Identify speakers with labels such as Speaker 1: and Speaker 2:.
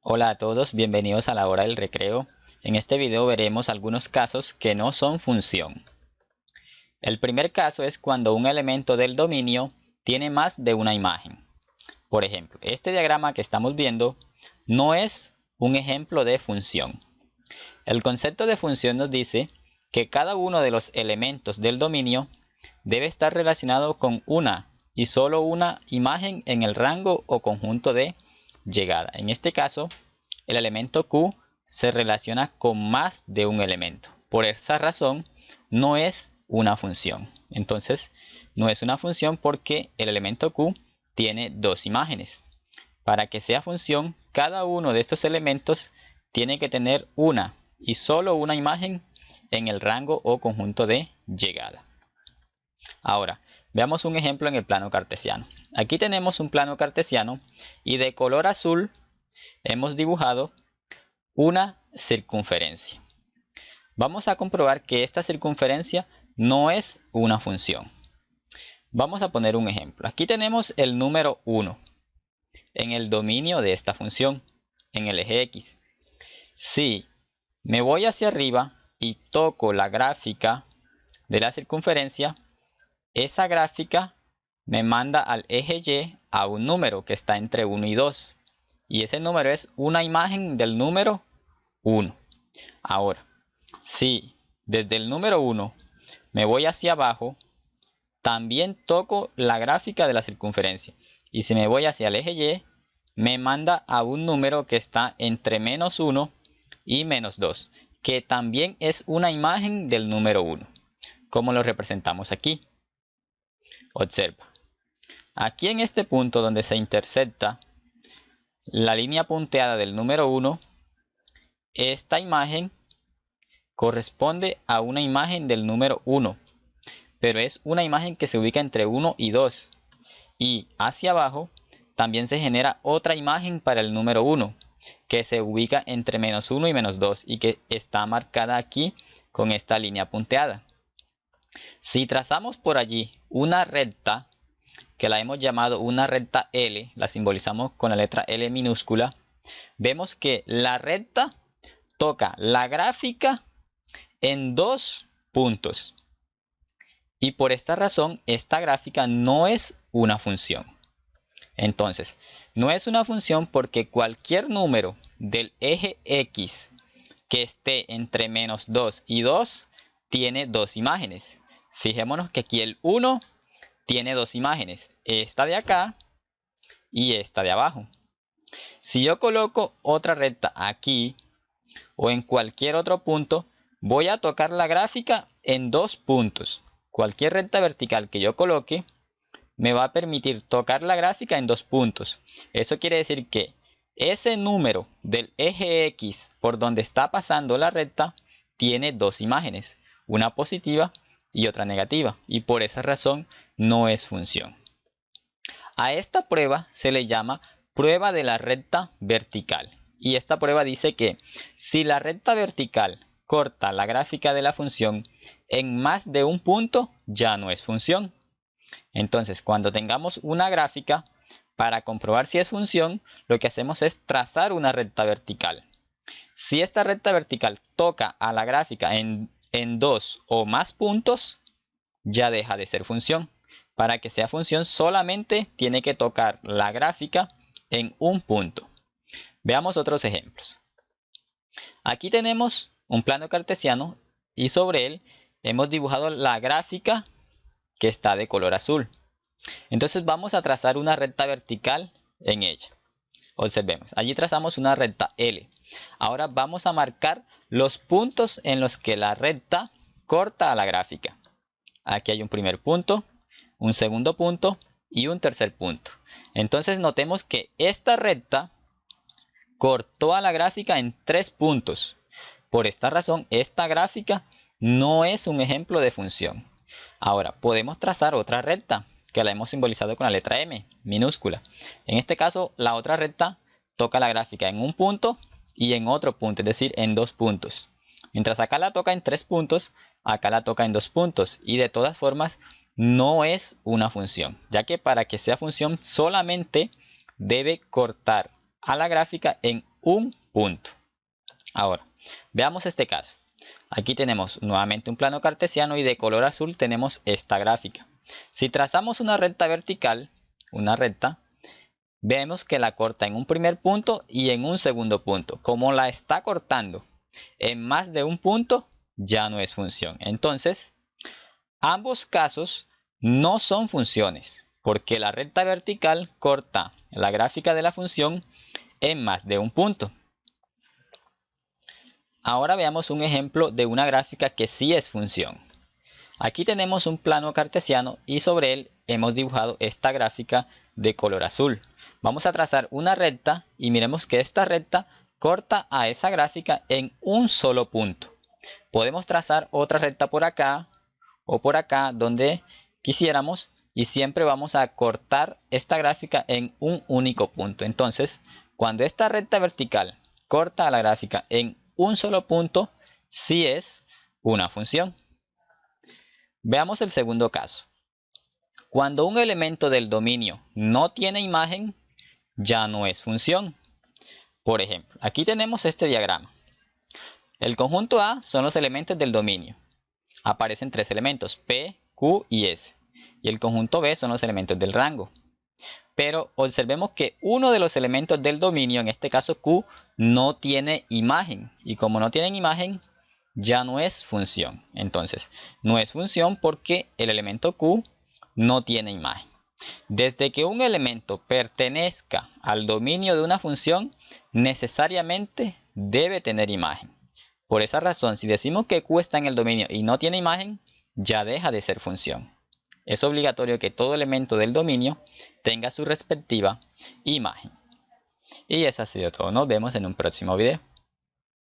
Speaker 1: Hola a todos, bienvenidos a la hora del recreo. En este video veremos algunos casos que no son función. El primer caso es cuando un elemento del dominio tiene más de una imagen. Por ejemplo, este diagrama que estamos viendo no es un ejemplo de función. El concepto de función nos dice que cada uno de los elementos del dominio debe estar relacionado con una y solo una imagen en el rango o conjunto de llegada. En este caso, el elemento Q se relaciona con más de un elemento. Por esa razón, no es una función. Entonces, no es una función porque el elemento Q tiene dos imágenes. Para que sea función, cada uno de estos elementos tiene que tener una y solo una imagen en el rango o conjunto de llegada. Ahora, veamos un ejemplo en el plano cartesiano. Aquí tenemos un plano cartesiano y de color azul hemos dibujado una circunferencia. Vamos a comprobar que esta circunferencia no es una función. Vamos a poner un ejemplo. Aquí tenemos el número 1 en el dominio de esta función, en el eje X. Si me voy hacia arriba y toco la gráfica de la circunferencia, esa gráfica me manda al eje Y a un número que está entre 1 y 2. Y ese número es una imagen del número 1. Ahora, si desde el número 1 me voy hacia abajo, también toco la gráfica de la circunferencia. Y si me voy hacia el eje Y, me manda a un número que está entre menos 1 y menos 2, que también es una imagen del número 1, como lo representamos aquí. Observa. Aquí en este punto donde se intersecta la línea punteada del número 1, esta imagen corresponde a una imagen del número 1, pero es una imagen que se ubica entre 1 y 2. Y hacia abajo también se genera otra imagen para el número 1, que se ubica entre menos 1 y menos 2 y que está marcada aquí con esta línea punteada. Si trazamos por allí una recta, que la hemos llamado una recta L, la simbolizamos con la letra L minúscula, vemos que la recta toca la gráfica en dos puntos. Y por esta razón, esta gráfica no es una función. Entonces, no es una función porque cualquier número del eje X que esté entre menos 2 y 2 tiene dos imágenes. Fijémonos que aquí el 1 tiene dos imágenes, esta de acá y esta de abajo. Si yo coloco otra recta aquí o en cualquier otro punto, voy a tocar la gráfica en dos puntos. Cualquier recta vertical que yo coloque me va a permitir tocar la gráfica en dos puntos. Eso quiere decir que ese número del eje X por donde está pasando la recta tiene dos imágenes, una positiva y otra negativa, y por esa razón no es función. A esta prueba se le llama prueba de la recta vertical. Y esta prueba dice que si la recta vertical corta la gráfica de la función en más de un punto, ya no es función. Entonces, cuando tengamos una gráfica, para comprobar si es función, lo que hacemos es trazar una recta vertical. Si esta recta vertical toca a la gráfica en dos o más puntos, ya deja de ser función. Para que sea función solamente tiene que tocar la gráfica en un punto. Veamos otros ejemplos. Aquí tenemos un plano cartesiano y sobre él hemos dibujado la gráfica que está de color azul. Entonces vamos a trazar una recta vertical en ella. Observemos, allí trazamos una recta L. Ahora vamos a marcar los puntos en los que la recta corta a la gráfica. Aquí hay un primer punto, un segundo punto y un tercer punto. Entonces notemos que esta recta cortó a la gráfica en tres puntos. Por esta razón, esta gráfica no es un ejemplo de función. Ahora, podemos trazar otra recta, que la hemos simbolizado con la letra M, minúscula. En este caso, la otra recta toca la gráfica en un punto y en otro punto, es decir, en dos puntos. Mientras acá la toca en tres puntos, acá la toca en dos puntos. Y de todas formas, no es una función, ya que para que sea función solamente debe cortar a la gráfica en un punto. Ahora, veamos este caso. Aquí tenemos nuevamente un plano cartesiano y de color azul tenemos esta gráfica. Si trazamos una recta vertical, vemos que la corta en un primer punto y en un segundo punto. Como la está cortando en más de un punto, ya no es función. Entonces, ambos casos no son funciones, porque la recta vertical corta la gráfica de la función en más de un punto. Ahora veamos un ejemplo de una gráfica que sí es función. Aquí tenemos un plano cartesiano y sobre él hemos dibujado esta gráfica de color azul. Vamos a trazar una recta y miremos que esta recta corta a esa gráfica en un solo punto. Podemos trazar otra recta por acá o por acá donde quisiéramos y siempre vamos a cortar esta gráfica en un único punto. Entonces, cuando esta recta vertical corta a la gráfica en un solo punto, sí es una función. Veamos el segundo caso. Cuando un elemento del dominio no tiene imagen, ya no es función. Por ejemplo, aquí tenemos este diagrama. El conjunto A son los elementos del dominio. Aparecen tres elementos, P, Q y S. Y el conjunto B son los elementos del rango. Pero observemos que uno de los elementos del dominio, en este caso Q, no tiene imagen. Y como no tienen imagen, ya no es función. Entonces, no es función porque el elemento Q no tiene imagen. Desde que un elemento pertenezca al dominio de una función, necesariamente debe tener imagen. Por esa razón, si decimos que Q está en el dominio y no tiene imagen, ya deja de ser función. Es obligatorio que todo elemento del dominio tenga su respectiva imagen. Y eso ha sido todo. Nos vemos en un próximo video.